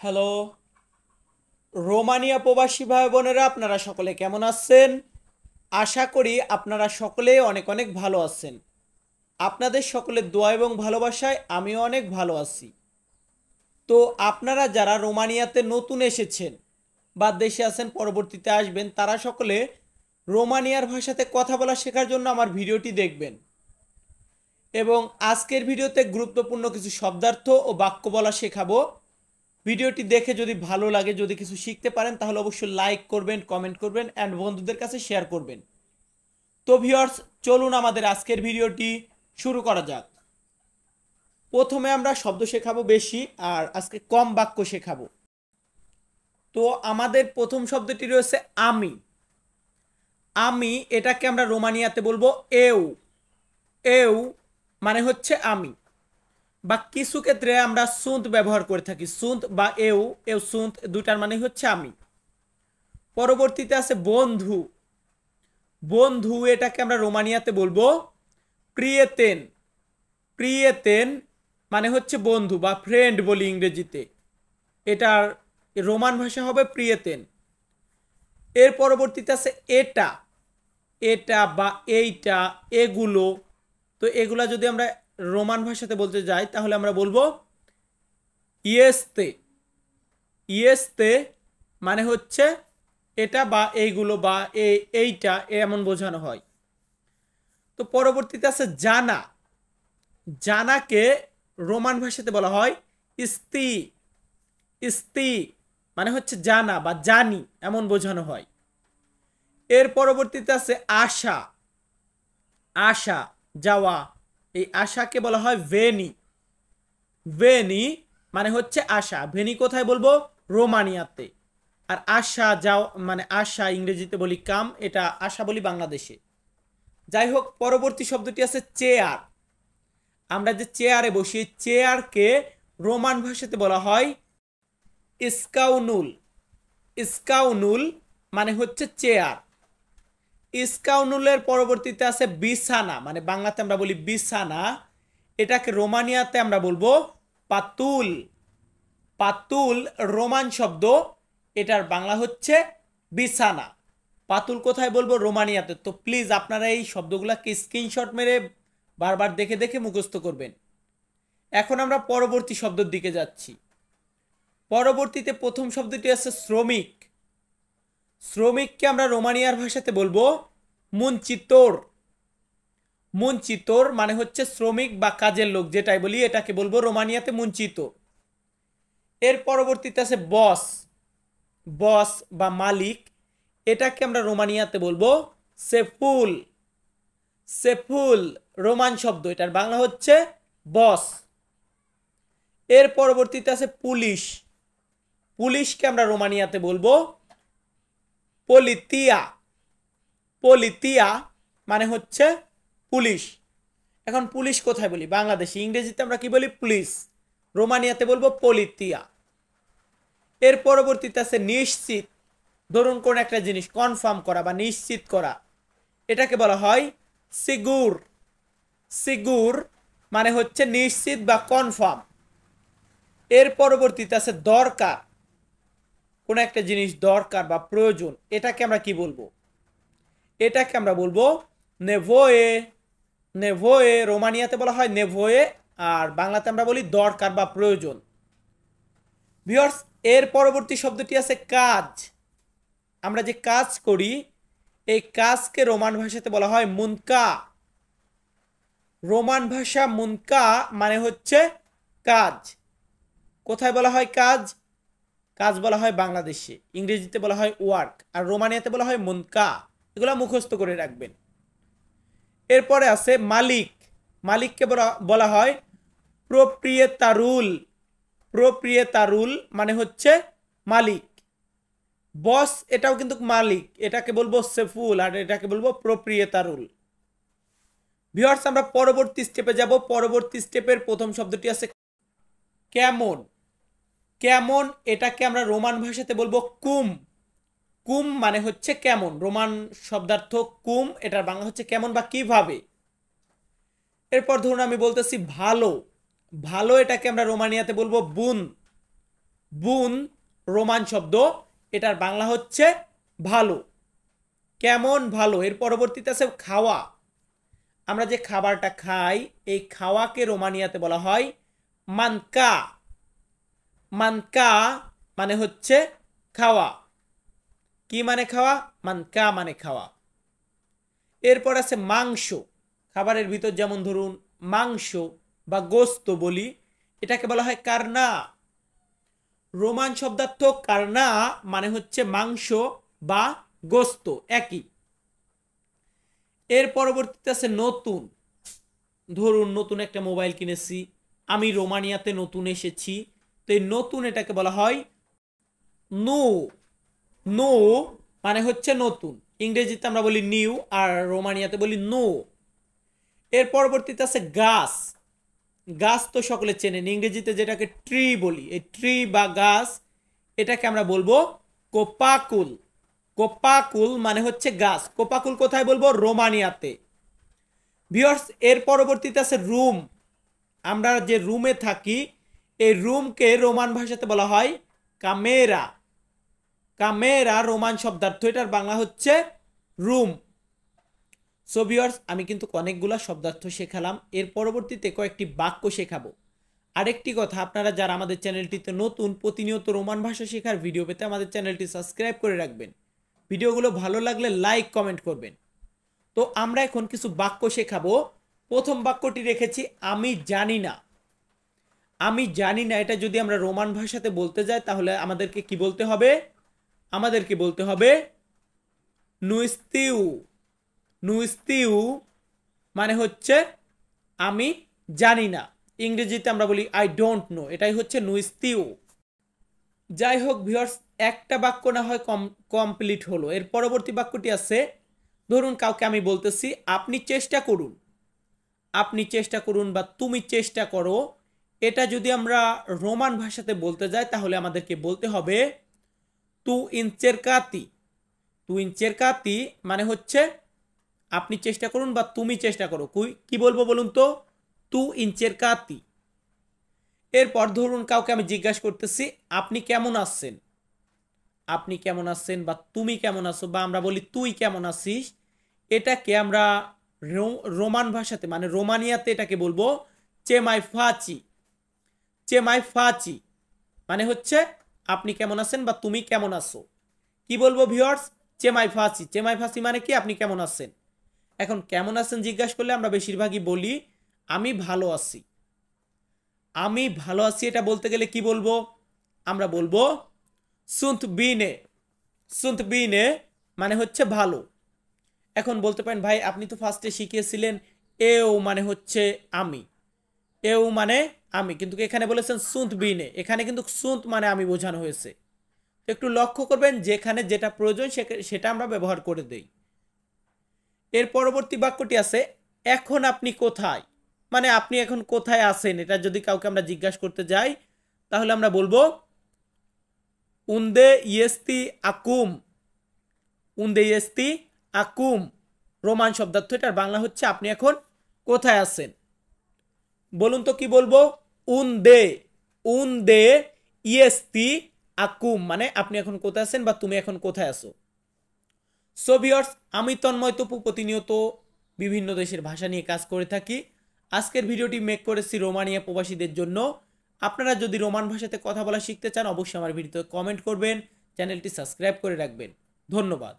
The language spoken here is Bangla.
হ্যালো, রোমানিয়া প্রবাসী ভাই বোনেরা, আপনারা সকলে কেমন আছেন? আশা করি আপনারা সকলে অনেক অনেক ভালো আছেন। আপনাদের সকলের দোয়া এবং ভালোবাসায় আমিও অনেক ভালো আছি। তো আপনারা যারা রোমানিয়াতে নতুন এসেছেন বা দেশে আছেন, পরবর্তীতে আসবেন, তারা সকলে রোমানিয়ার ভাষাতে কথা বলা শেখার জন্য আমার ভিডিওটি দেখবেন। এবং আজকের ভিডিওতে গুরুত্বপূর্ণ কিছু শব্দার্থ ও বাক্য বলা শেখাবো। ভিডিওটি দেখে যদি ভালো লাগে, যদি কিছু শিখতে পারেন, তাহলে অবশ্যই লাইক করবেন, কমেন্ট করবেন অ্যান্ড বন্ধুদের কাছে শেয়ার করবেন। তো ভিউয়ার্স, চলুন আমাদের আজকের ভিডিওটি শুরু করা যাক। প্রথমে আমরা শব্দ শেখাবো বেশি, আর আজকে কম বাক্য শেখাবো। তো আমাদের প্রথম শব্দটি রয়েছে আমি। আমি এটাকে আমরা রোমানিয়াতে বলবো এউ। এউ মানে হচ্ছে আমি, বা কিছু ক্ষেত্রে আমরা সুন্ত ব্যবহার করে থাকি। সুন্ত বা এউ, এউ সুন্ত দুটার মানে হচ্ছে আমি। পরবর্তীতে আছে বন্ধু। বন্ধু এটাকে আমরা রোমানিয়াতে বলবো প্রিয়েতেন। প্রিয়েতেন মানে হচ্ছে বন্ধু বা ফ্রেন্ড বলি ইংরেজিতে। এটার রোমান ভাষা হবে প্রিয়েতেন। এর পরবর্তীতে আছে এটা। এটা বা এইটা, এগুলো। তো এগুলা যদি আমরা রোমান ভাষাতে বলতে যাই, তাহলে আমরা বলবো ইয়েস্তে। ইয়েস্তে মানে হচ্ছে এটা বা এইগুলো বা এইটা, এমন বোঝানো হয়। তো পরবর্তীতে আছে জানা। জানাকে রোমান ভাষাতে বলা হয় ইস্তি। ইস্তি মানে হচ্ছে জানা বা জানি, এমন বোঝানো হয়। এর পরবর্তীতে আছে আশা। আশা, যাওয়া। এই আশাকে বলা হয় ভেনি। ভেনি মানে হচ্ছে আশা। ভেনি কোথায় বলবো? রোমানিয়াতে। আর আশা যাও মানে আশা ইংরেজিতে বলি কাম, এটা আশা বলি বাংলাদেশে। যাই হোক, পরবর্তী শব্দটি আছে চেয়ার। আমরা যে চেয়ারে বসি, চেয়ারকে রোমান ভাষাতে বলা হয় ইস্কাউনুল। ইস্কাউনুল মানে হচ্ছে চেয়ার। ইস্কাউনুলের পরবর্তীতে আছে বিছানা, মানে বাংলাতে আমরা বলি বিছানা। এটাকে রোমানিয়াতে আমরা বলবো পাতুল। পাতুল রোমান শব্দ, এটার বাংলা হচ্ছে বিছানা। পাতুল কোথায় বলবো? রোমানিয়াতে। তো প্লিজ আপনারা এই শব্দগুলোকে স্ক্রিনশট মেরে বারবার দেখে দেখে মুখস্থ করবেন। এখন আমরা পরবর্তী শব্দের দিকে যাচ্ছি। পরবর্তীতে প্রথম শব্দটি আছে শ্রমিক। শ্রমিককে আমরা রোমানিয়ার ভাষাতে বলবো মুনচিতোর। মুনচিতোর মানে হচ্ছে শ্রমিক বা কাজের লোক, যেটাই বলি এটাকে বলবো রোমানিয়াতে মুনচিতোর। এর পরবর্তীতে আছে বস। বস বা মালিক, এটাকে আমরা রোমানিয়াতে বলবো সেফুল। সেফুল রোমান শব্দ, এটার বাংলা হচ্ছে বস। এর পরবর্তীতে আছে পুলিশ। পুলিশকে আমরা রোমানিয়াতে বলবো পলিতিয়া। পলিতিয়া মানে হচ্ছে পুলিশ। এখন পুলিশ কোথায় বলি? বাংলাদেশে। ইংরেজিতে আমরা কি বলি? পুলিশ। রোমানিয়াতে বলবো পলিতিয়া। এর পরবর্তীতে আছে নিশ্চিত। ধরুন কোন একটা জিনিস কনফার্ম করা বা নিশ্চিত করা, এটাকে বলা হয় সিগুর। সিগুর মানে হচ্ছে নিশ্চিত বা কনফার্ম। এর পরবর্তীতে আছে দরকার। কোন একটা জিনিস দরকার বা প্রয়োজন, এটাকে আমরা কি বলবো? এটাকে আমরা বলবো নেভোয়ে। নেভোয়ে রোমানিয়াতে বলা হয় নেভোয়ে, আর বাংলাতে আমরা বলি দরকার বা প্রয়োজন। ভিউয়ার্স, এর পরবর্তী শব্দটি আছে কাজ। আমরা যে কাজ করি, এই কাজকে রোমান ভাষাতে বলা হয় মুনকা। রোমান ভাষা মুনকা মানে হচ্ছে কাজ। কোথায় বলা হয় কাজ? কাজ বলা হয় বাংলাদেশে। ইংরেজিতে বলা হয় ওয়ার্ক, আর রোমানিয়াতে বলা হয় মুনকা। এগুলো মুখস্থ করে রাখবেন। এরপরে আছে মালিক। মালিককে বলা হয় প্রোপ্রিয়েতারুল। প্রোপ্রিয়েতারুল মানে হচ্ছে মালিক। বস এটাও কিন্তু মালিক, এটাকে বলবো সেফুল, আর এটাকে বলবো প্রোপ্রিয়েতারুল। ভিউয়ার্স, আমরা পরবর্তী স্টেপে যাব। পরবর্তী স্টেপের প্রথম শব্দটি আছে কেমন। কেমন এটাকে আমরা রোমান ভাষাতে বলবো কুম। কুম মানে হচ্ছে কেমন। রোমান শব্দার্থ কুম, এটার বাংলা হচ্ছে কেমন বা কিভাবে। এরপর ধরুন আমি বলতেছি ভালো। ভালো এটাকে আমরা রোমানিয়াতে বলবো বুন। বুন রোমান শব্দ, এটার বাংলা হচ্ছে ভালো। কেমন ভালো, এর পরবর্তীতে আছে খাওয়া। আমরা যে খাবারটা খাই এই খাওয়াকে রোমানিয়াতে বলা হয় মানকা। মানকা মানে হচ্ছে খাওয়া। কি মানে খাওয়া? মানকা মানে খাওয়া। এরপর আছে মাংস। খাবারের ভিতর যেমন ধরুন মাংস বা গোস্ত বলি, এটাকে বলা হয় কার্না। রোমান শব্দার্থ কার্না মানে হচ্ছে মাংস বা গোস্ত, একই। এর পরবর্তীতে আছে নতুন। ধরুন নতুন একটা মোবাইল কিনেছি, আমি রোমানিয়াতে নতুন এসেছি, তো এই নতুন এটাকে বলা হয় নো। নো মানে হচ্ছে নতুন। ইংরেজিতে আমরা বলি নিউ, আর রোমানিয়াতে বলি নো। এর পরবর্তীতে আছে গাছ। গাছ তো সকলে চেনেন, ইংরেজিতে যেটাকে ট্রি বলি, এই ট্রি বা গাছ এটাকে আমরা বলবো কোপাকুল। কোপাকুল মানে হচ্ছে গাছ। কোপাকুল কোথায় বলবো? রোমানিয়াতে। ভিউয়ার্স, এর পরবর্তীতে আছে রুম। আমরা যে রুমে থাকি এই রুমকে রোমান ভাষাতে বলা হয় কামেরা। কামেরা রোমান শব্দার্থ, এটার বাংলা হচ্ছে রুম। সো ভিউয়ার্স, আমি কিন্তু অনেকগুলা শব্দার্থ শেখালাম, এর পরবর্তীতে কয়েকটি বাক্য শেখাবো। আরেকটি কথা, আপনারা যারা আমাদের চ্যানেলটিতে নতুন, প্রতিনিয়ত রোমান ভাষা শেখার ভিডিও পেতে আমাদের চ্যানেলটি সাবস্ক্রাইব করে রাখবেন। ভিডিওগুলো ভালো লাগলে লাইক কমেন্ট করবেন। তো আমরা এখন কিছু বাক্য শেখাবো। প্রথম বাক্যটি রেখেছি আমি জানি না। আমি জানি না এটা যদি আমরা রোমান ভাষাতে বলতে যাই তাহলে আমাদেরকে কি বলতে হবে? আমাদেরকে বলতে হবে নুস্তিউ। নুস্তিউ মানে হচ্ছে আমি জানি না। ইংরেজিতে আমরা বলি আই ডোন্ট নো, এটাই হচ্ছে নুস্তিউ। যাই হোক ভিউয়ার্স, একটা বাক্য না হয় কমপ্লিট হলো। এর পরবর্তী বাক্যটি আছে, ধরুন কাউকে আমি বলতেছি আপনি চেষ্টা করুন। আপনি চেষ্টা করুন বা তুমি চেষ্টা করো, এটা যদি আমরা রোমান ভাষাতে বলতে যাই তাহলে আমাদেরকে বলতে হবে তু ইনচেরকাতি। তু ইনচেরকাতি মানে হচ্ছে আপনি চেষ্টা করুন বা তুমি চেষ্টা করো। কি বলবো বলুন তো? তু ইনচেরকাতি। এরপর ধরুন কাউকে আমি জিজ্ঞাসা করতেছি আপনি কেমন আছেন। আপনি কেমন আছেন বা তুমি কেমন আছো, বা আমরা বলি তুই কেমন আছিস, এটাকে আমরা রোমান ভাষাতে মানে রোমানিয়াতে এটাকে বলবো চেমাই ফাচি। চেমাই ফাচি মানে হচ্ছে আপনি কেমন আছেন বা তুমি কেমন আছো। কি বলবো ভিউয়ার্স? চেমাই ফাচি। চেমাই ফাচি মানে কি? আপনি কেমন আছেন। এখন কেমন আছেন জিজ্ঞাসা করলে আমরা বেশিরভাগই বলি আমি ভালো আছি। আমি ভালো আছি এটা বলতে গেলে কি বলবো? আমরা বলবো সুন্ত বিনে। সুন্ত বিনে মানে হচ্ছে ভালো। এখন বলতে পারেন ভাই আপনি তো ফার্স্টে শিখিয়েছিলেন এও মানে হচ্ছে আমি, এও মানে আমি, কিন্তু এখানে বলেছেন সুন্ত বিনে, এখানে কিন্তু সুন্ত মানে আমি বোঝানো হয়েছে। একটু লক্ষ্য করবেন যেখানে যেটা প্রয়োজন সেটা আমরা ব্যবহার করে দেই। এর পরবর্তী বাক্যটি আছে এখন আপনি কোথায়, মানে আপনি এখন কোথায় আছেন, এটা যদি কাউকে আমরা জিজ্ঞাসা করতে যাই তাহলে আমরা বলবো উন্দে ইয়েস্তি আকুম। উন্দে ইয়েস্তি আকুম রোমান শব্দার্থ, এটার বাংলা হচ্ছে আপনি এখন কোথায় আছেন। বলুন তো কি বলবো? উন্দে। উন্দে ইয়েস্তি আকুম মানে আপনি এখন কোথায় আছেন বা তুমি এখন কোথায় আছো। সো ভিউয়ার্স, আমি তন্ময় তপু প্রতিনিয়ত বিভিন্ন দেশের ভাষা নিয়ে কাজ করে থাকি। আজকের ভিডিওটি মেক করেছি রোমানিয়া প্রবাসীদের জন্য। আপনারা যদি রোমান ভাষাতে কথা বলা শিখতে চান অবশ্যই আমার ভিডিওতে কমেন্ট করবেন, চ্যানেলটি সাবস্ক্রাইব করে রাখবেন। ধন্যবাদ।